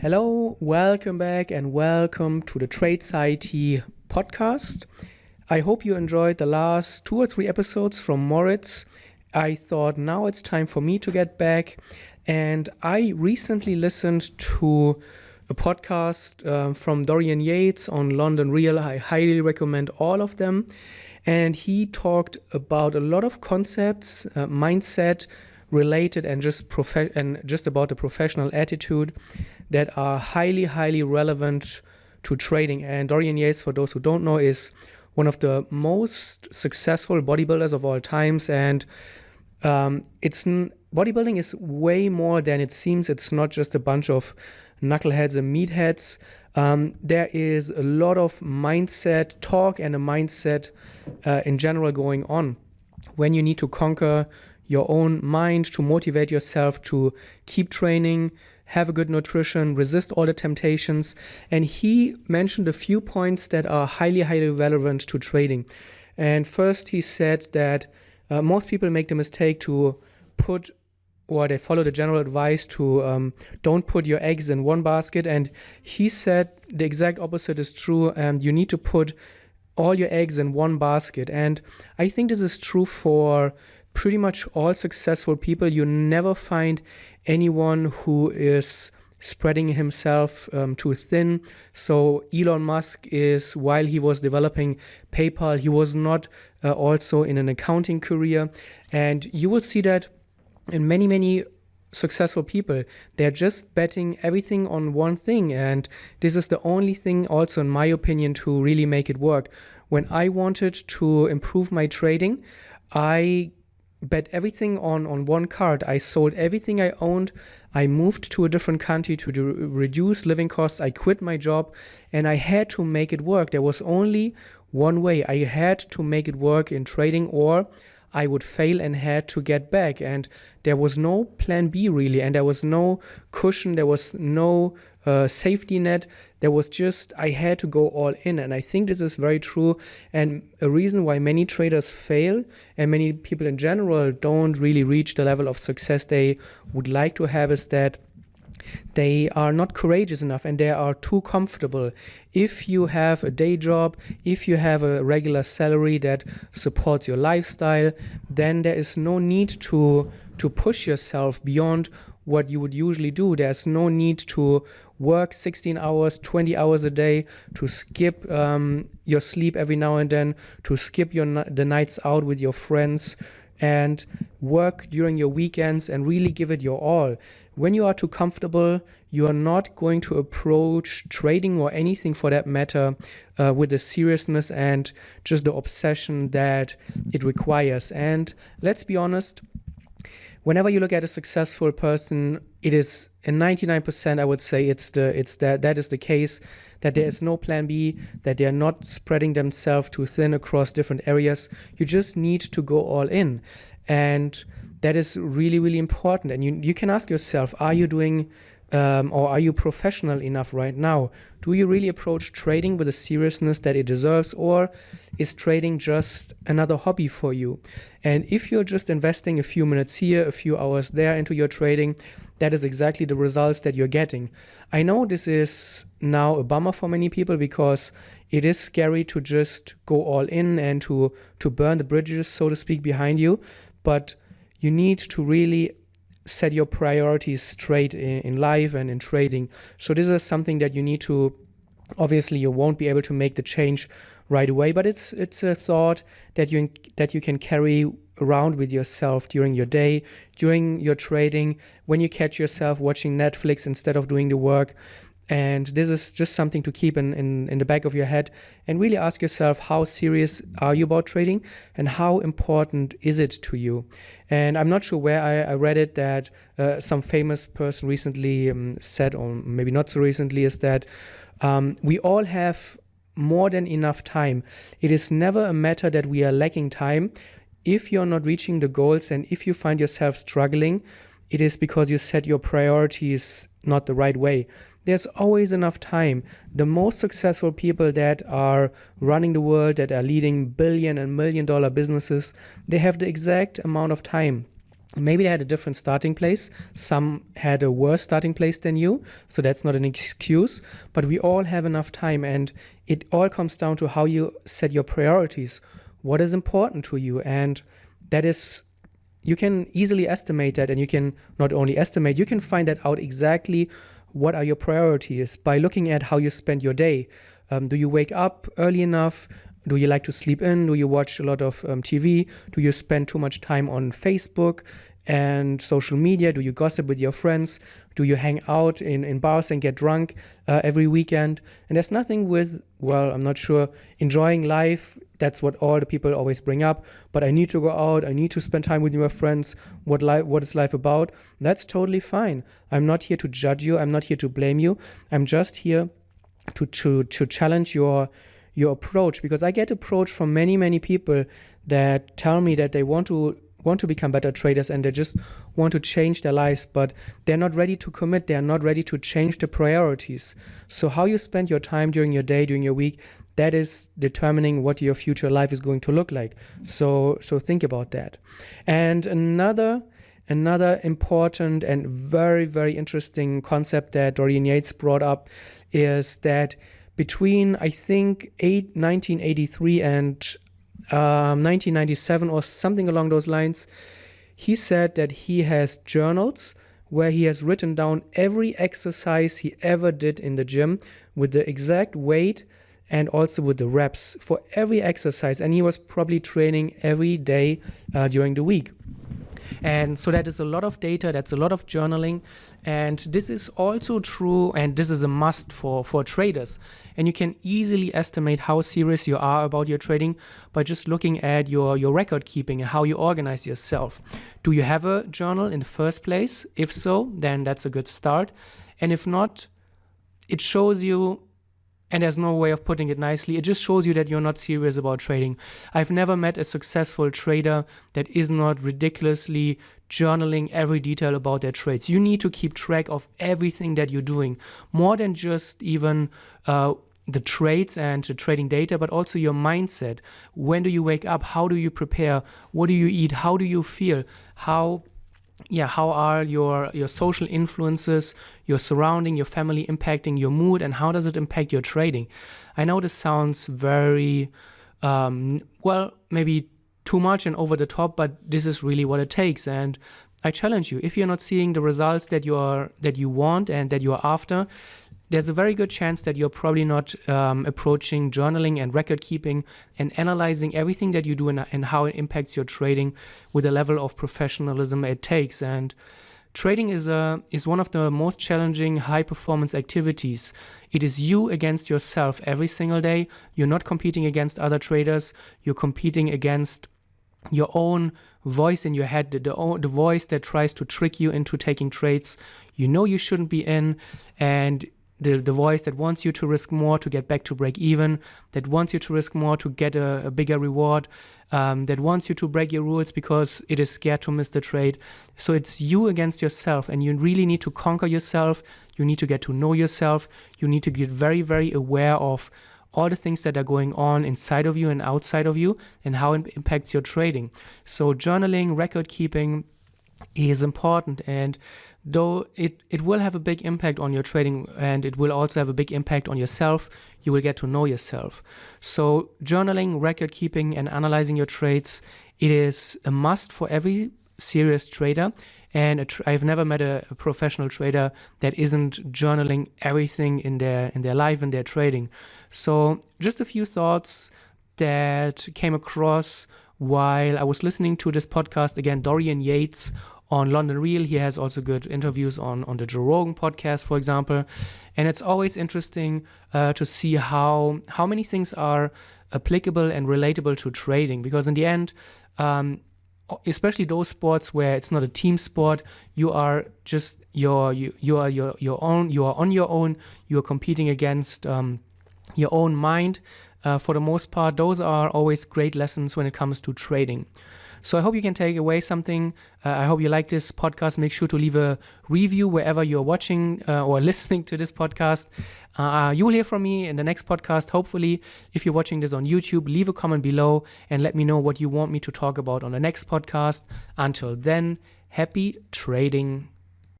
Hello, welcome back and welcome to the Tradeciety podcast. I hope you enjoyed the last 2 or 3 episodes from Moritz. I thought now it's time for me to get back, and I recently listened to a podcast from Dorian Yates on London Real. I highly recommend all of them, and he talked about a lot of concepts, mindset related, and just about the professional attitude that are highly relevant to trading. And Dorian Yates, for those who don't know, is one of the most successful bodybuilders of all times, and bodybuilding is way more than it seems. It's not just a bunch of knuckleheads and meatheads. There is a lot of mindset talk and a mindset in general going on when you need to conquer your own mind, to motivate yourself to keep training, have a good nutrition, resist all the temptations. And he mentioned a few points that are highly relevant to trading. And first he said that most people make the mistake to they follow the general advice to don't put your eggs in one basket. And he said the exact opposite is true. You need to put all your eggs in one basket. And I think this is true for pretty much all successful people. You never find anyone who is spreading himself too thin. So Elon Musk is, while he was developing PayPal, he was not also in an accounting career. And you will see that in many successful people, they're just betting everything on one thing. And this is the only thing, also in my opinion, to really make it work. When I wanted to improve my trading, I bet everything on one card. I sold everything I owned. I moved to a different country to reduce living costs. I quit my job, and I had to make it work. There was only one way. I had to make it work in trading, or I would fail and had to get back. And there was no plan B really, and there was no cushion. There was no safety net. There was just, I had to go all in. And I think this is very true, and a reason why many traders fail and many people in general don't really reach the level of success they would like to have is that they are not courageous enough and they are too comfortable. If you have a day job, if you have a regular salary that supports your lifestyle, then there is no need to push yourself beyond what you would usually do. There's no need to work 16 hours, 20 hours a day, to skip your sleep every now and then, to skip the nights out with your friends, and work during your weekends and really give it your all. When you are too comfortable, you are not going to approach trading or anything for that matter with the seriousness and just the obsession that it requires. And let's be honest, whenever you look at a successful person, it is in 99%, I would say that is the case, that there is no plan B, that they are not spreading themselves too thin across different areas. You just need to go all in. And that is really important. And you can ask yourself, are you doing or are you professional enough right now? Do you really approach trading with the seriousness that it deserves, or is trading just another hobby for you? And if you're just investing a few minutes here, a few hours there into your trading, that is exactly the results that you're getting. I know this is now a bummer for many people because it is scary to just go all in and to burn the bridges, so to speak, behind you. But you need to really set your priorities straight in life and in trading. So this is something that you need to, obviously you won't be able to make the change right away, but it's a thought that you can carry around with yourself during your day, during your trading, when you catch yourself watching Netflix instead of doing the work. And this is just something to keep in the back of your head, and really ask yourself, how serious are you about trading and how important is it to you? And I'm not sure where I read it, that some famous person recently said, or maybe not so recently, is that we all have more than enough time. It is never a matter that we are lacking time. If you're not reaching the goals and if you find yourself struggling, it is because you set your priorities not the right way. There's always enough time. The most successful people that are running the world, that are leading billion and $1 million businesses, they have the exact amount of time. Maybe they had a different starting place. Some had a worse starting place than you, so that's not an excuse. But we all have enough time, and it all comes down to how you set your priorities. What is important to you? And that is, you can easily estimate that, and you can not only estimate, you can find that out exactly what are your priorities by looking at how you spend your day. Do you wake up early enough? Do you like to sleep in? Do you watch a lot of TV? Do you spend too much time on Facebook and social media? Do you gossip with your friends? Do you hang out in bars and get drunk every weekend? And there's nothing with, well, I'm not sure, enjoying life. That's what all the people always bring up. But I need to go out. I need to spend time with my friends. What is life about? That's totally fine. I'm not here to judge you. I'm not here to blame you. I'm just here to challenge your approach, because I get approach from many people that tell me that they want to become better traders and they just want to change their lives, but they're not ready to commit. They're not ready to change the priorities. So how you spend your time during your day, during your week, that is determining what your future life is going to look like. So think about that. And another important and very interesting concept that Dorian Yates brought up is that between, I think, 1983 and 1997 or something along those lines, he said that he has journals where he has written down every exercise he ever did in the gym with the exact weight and also with the reps for every exercise. And he was probably training every day during the week. And so that is a lot of data, that's a lot of journaling. And this is also true, and this is a must for traders. And you can easily estimate how serious you are about your trading by just looking at your record keeping and how you organize yourself. Do you have a journal in the first place? If so, then that's a good start. And if not, it shows you, and there's no way of putting it nicely, it just shows you that you're not serious about trading. I've never met a successful trader that is not ridiculously journaling every detail about their trades. You need to keep track of everything that you're doing, more than just even the trades and the trading data, but also your mindset. When do you wake up? How do you prepare? What do you eat? How do you feel? How are your social influences, your surrounding, your family impacting your mood, and how does it impact your trading? I know this sounds very, maybe too much and over the top, but this is really what it takes. And I challenge you, if you're not seeing the results that you want and that you're after, there's a very good chance that you're probably not approaching journaling and record keeping and analyzing everything that you do and how it impacts your trading with the level of professionalism it takes. And trading is one of the most challenging high performance activities. It is you against yourself every single day. You're not competing against other traders. You're competing against your own voice in your head, the voice that tries to trick you into taking trades you know you shouldn't be in, and the voice that wants you to risk more to get back to break even, that wants you to risk more to get a bigger reward, that wants you to break your rules because it is scared to miss the trade. So it's you against yourself, and you really need to conquer yourself. You need to get to know yourself. You need to get very aware of all the things that are going on inside of you and outside of you and how it impacts your trading. So journaling, record keeping is important, and though it will have a big impact on your trading, and it will also have a big impact on yourself, you will get to know yourself. So journaling, record keeping, and analyzing your trades, it is a must for every serious trader. And I've never met a professional trader that isn't journaling everything in their life and their trading. So just a few thoughts that came across while I was listening to this podcast. Again, Dorian Yates on London Real. He has also good interviews on the Joe Rogan podcast, for example. And it's always interesting to see how many things are applicable and relatable to trading, because in the end, especially those sports where it's not a team sport, you are just you are on your own. You are competing against your own mind. For the most part, those are always great lessons when it comes to trading. So I hope you can take away something. I hope you like this podcast. Make sure to leave a review wherever you're watching or listening to this podcast. You will hear from me in the next podcast. Hopefully, if you're watching this on YouTube, leave a comment below and let me know what you want me to talk about on the next podcast. Until then, Happy trading.